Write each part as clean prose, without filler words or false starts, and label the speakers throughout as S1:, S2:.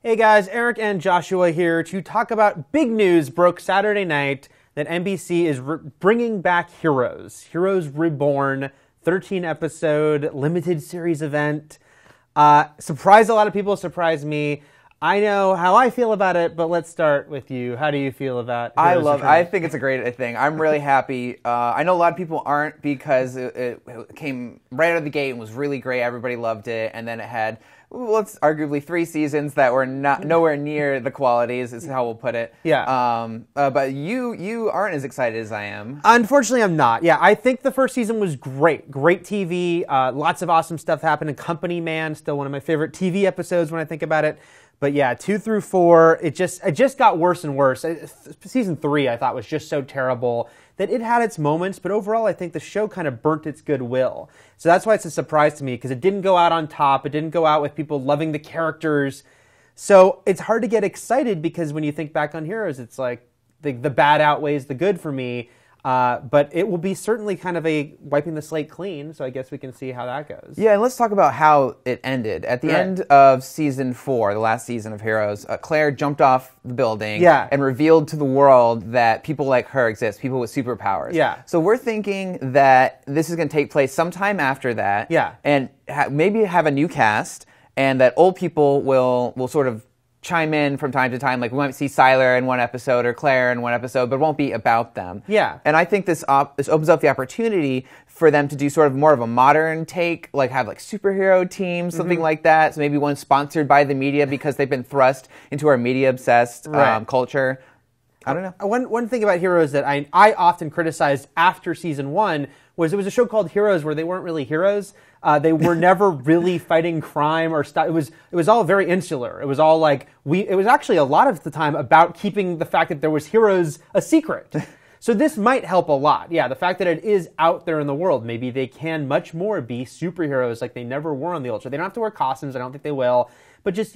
S1: Hey guys, Eric and Joshua here to talk about big news broke Saturday night that NBC is bringing back Heroes. Heroes Reborn, 13-episode limited series event. Surprised a lot of people, surprised me. I know how I feel about it, but let's start with you. How do you feel about Heroes Reborn?
S2: I think it's a great thing. I'm really happy. I know a lot of people aren't because it came right out of the gate and was really great. Everybody loved it. And then it had, it's arguably 3 seasons that were nowhere near the qualities, is how we'll put it.
S1: Yeah.
S2: But you aren't as excited as I am.
S1: Unfortunately, I'm not. Yeah, I think the first season was great. Great TV. Lots of awesome stuff happened. Company Man, still one of my favorite TV episodes when I think about it. But yeah, 2 through 4, it just got worse and worse. Season 3, I thought, was just so terrible that it had its moments, but overall, I think the show kind of burnt its goodwill. So that's why it's a surprise to me, because it didn't go out on top. It didn't go out with people loving the characters. So it's hard to get excited, because when you think back on Heroes, it's like the bad outweighs the good for me. But it will be certainly kind of a wiping the slate clean, so I guess we can see how that goes.
S2: Yeah, and let's talk about how it ended. At the end of Season 4, the last season of Heroes, Claire jumped off the building and revealed to the world that people like her exist, people with superpowers.
S1: Yeah.
S2: So we're thinking that this is going to take place sometime after that, and maybe have a new cast, and that old people will sort of chime in from time to time. Like, we might see Siler in one episode or Claire in one episode, but it won't be about them.
S1: Yeah.
S2: And I think this opens up the opportunity for them to do sort of more of a modern take, like have like superhero teams, something like that. So maybe one sponsored by the media because they've been thrust into our media-obsessed culture. I don't know.
S1: One thing about Heroes that I often criticized after Season 1 was it was a show called Heroes where they weren't really heroes. They were never really fighting crime or stuff. It was all very insular. It was all like, it was actually a lot of the time about keeping the fact that there was heroes a secret. So this might help a lot. Yeah, the fact that it is out there in the world. Maybe they can much more be superheroes like they never were on the old show. They don't have to wear costumes. I don't think they will. But just,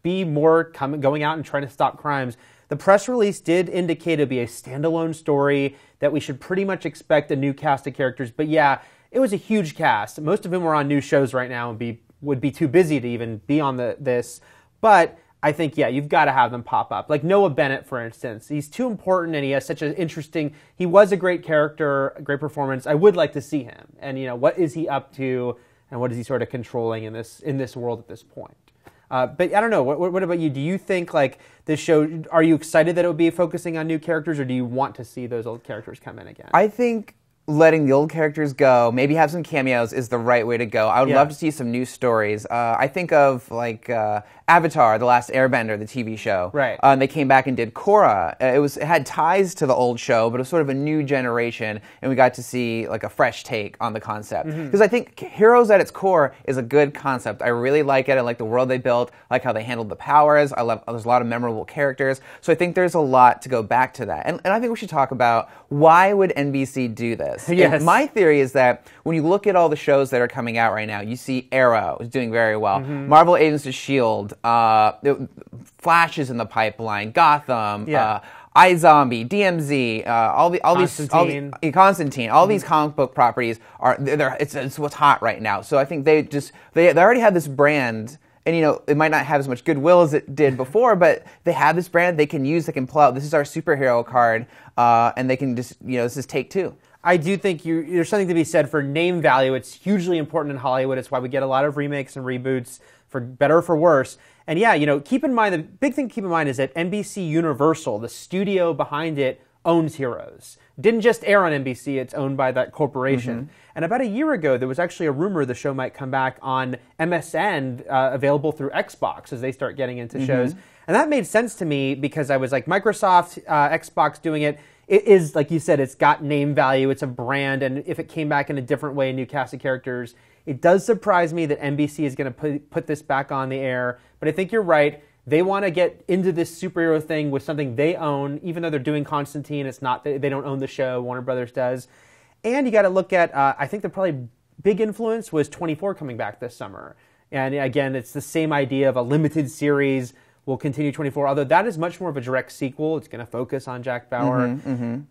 S1: be more going out and trying to stop crimes. The press release did indicate it would be a standalone story, that we should pretty much expect a new cast of characters. But yeah, it was a huge cast. Most of them are on new shows right now and would be too busy to even be on this. But I think, you've got to have them pop up. Like Noah Bennett, for instance. He's too important, and he has such an interesting... He was a great character, a great performance. I would like to see him. And, what is he up to, and what is he sort of controlling in this world at this point? But I don't know. What about you? Do you think, like, this show... Are you excited that it would be focusing on new characters, or do you want to see those old characters come in again?
S2: I think letting the old characters go, maybe have some cameos, is the right way to go. I would love to see some new stories. I think of, like, Avatar, The Last Airbender, the TV show.
S1: Right.
S2: They came back and did Korra. It had ties to the old show, but it was sort of a new generation, and we got to see, like, a fresh take on the concept. Because I think Heroes at its core is a good concept. I really like it. I like the world they built. I like how they handled the powers. There's a lot of memorable characters. So I think there's a lot to go back to that. And I think we should talk about, why would NBC do this?
S1: Yes.
S2: And my theory is that when you look at all the shows that are coming out right now, you see Arrow is doing very well. Marvel Agents of S.H.I.E.L.D., Flash is in the pipeline, Gotham, iZombie, DMZ, Constantine, all these comic book properties it's what's hot right now. So I think they already have this brand. And, it might not have as much goodwill as it did before, but they have this brand they can use, they can pull out. This is our superhero card, and they can just, this is take 2.
S1: I do think there's something to be said for name value. It's hugely important in Hollywood. It's why we get a lot of remakes and reboots, for better or for worse. And keep in mind, the big thing to keep in mind is that NBC Universal, the studio behind it, owns Heroes. It didn't just air on NBC, it's owned by that corporation. And about a year ago, there was actually a rumor the show might come back on MSN, available through Xbox as they start getting into shows. And that made sense to me, because I was like, Microsoft, Xbox doing it. It is, like you said, it's got name value, it's a brand, and if it came back in a different way, new cast of characters, it does surprise me that NBC is going to put this back on the air. But I think you're right. They want to get into this superhero thing with something they own, even though they're doing Constantine. It's not that they don't own the show. Warner Brothers does. And you got to look at, I think the probably big influence was 24 coming back this summer. And again, it's the same idea of a limited series will continue 24, although that is much more of a direct sequel. It's going to focus on Jack Bauer.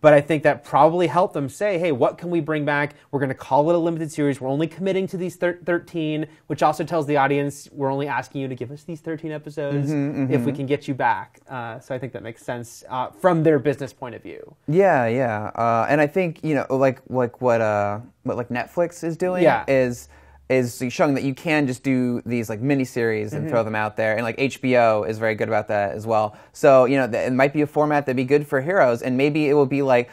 S1: But I think that probably helped them say, hey, what can we bring back? We're going to call it a limited series. We're only committing to these 13, which also tells the audience we're only asking you to give us these 13 episodes if we can get you back. So I think that makes sense from their business point of view.
S2: Yeah, yeah. And I think, like what Netflix is doing is showing that you can just do these like miniseries and throw them out there, and like HBO is very good about that as well. So it might be a format that'd be good for Heroes, and maybe it will be like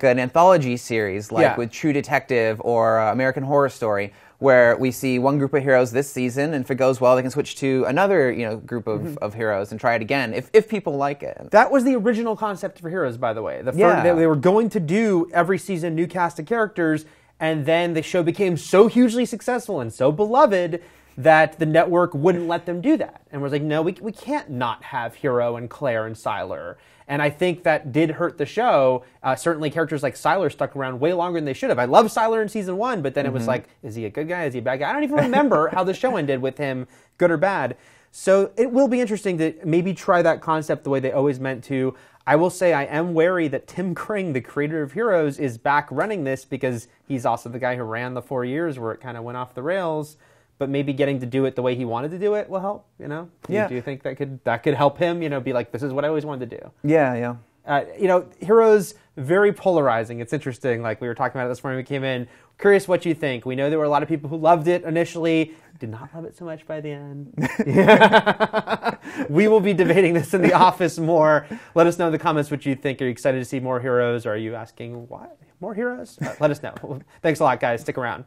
S2: an anthology series, like with True Detective or American Horror Story, where we see one group of heroes this season, and if it goes well, they can switch to another group of heroes and try it again if people like it.
S1: That was the original concept for Heroes, by the way. They were going to do every season new cast of characters. And then the show became so hugely successful and so beloved that the network wouldn't let them do that. And was like, no, we can't not have Hero and Claire and Sylar. And I think that did hurt the show. Certainly characters like Sylar stuck around way longer than they should have. I love Sylar in season 1, but then it was like, is he a good guy? Is he a bad guy? I don't even remember how the show ended with him, good or bad. So it will be interesting to maybe try that concept the way they always meant to. I will say I am wary that Tim Kring, the creator of Heroes, is back running this because he's also the guy who ran the 4 years where it kind of went off the rails. But maybe getting to do it the way he wanted to do it will help, Yeah. Do you think that could help him, be like, this is what I always wanted to do?
S2: Yeah, yeah.
S1: Heroes, very polarizing. It's interesting. Like we were talking about it this morning when we came in. Curious what you think. We know there were a lot of people who loved it initially, did not love it so much by the end. We will be debating this in the office more. Let us know in the comments what you think. Are you excited to see more Heroes? Or are you asking, why? More Heroes? Let us know. Thanks a lot, guys. Stick around.